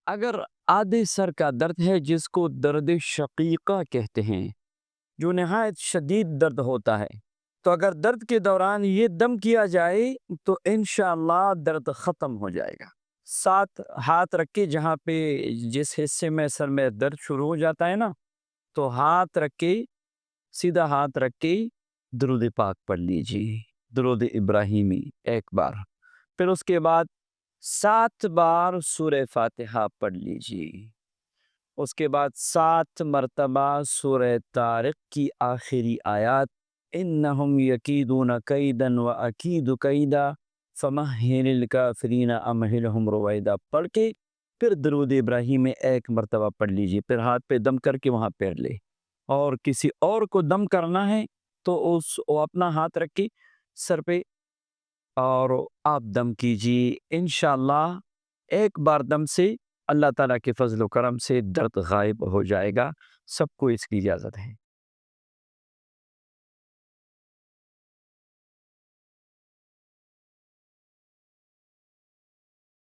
اگر آدھے سر کا درد ہے جس کو درد شقیقہ کہتے ہیں، جو نہایت شدید درد ہوتا ہے، تو اگر درد کے دوران یہ دم کیا جائے تو انشاءاللہ درد ختم ہو جائے گا۔ 7 ہاتھ رکھ کے جہاں پہ جس حصے میں سر میں درد شروع ہو جاتا ہے نا، تو ہاتھ رکھ کے سیدھا ہاتھ رکھ کے درود پاک پڑھ لیجیے، درود ابراہیمی ایک بار، پھر اس کے بعد 7 بار سورہ فاتحہ پڑھ لیجیے، اس کے بعد 7 مرتبہ سورہ طارق کی آخری آیات انہم یکیدون کیدا واکید کیدا فمہل الکافرین امہلہم رویدا پڑھ کے پھر درود ابراہیم میں ایک مرتبہ پڑھ لیجیے، پھر ہاتھ پہ دم کر کے وہاں پیر لے، اور کسی اور کو دم کرنا ہے تو وہ اپنا ہاتھ رکھ کے سر پہ اور آپ دم کیجیے، انشاءاللہ ایک بار دم سے اللہ تعالیٰ کے فضل و کرم سے درد غائب ہو جائے گا۔ سب کو اس کی اجازت ہے۔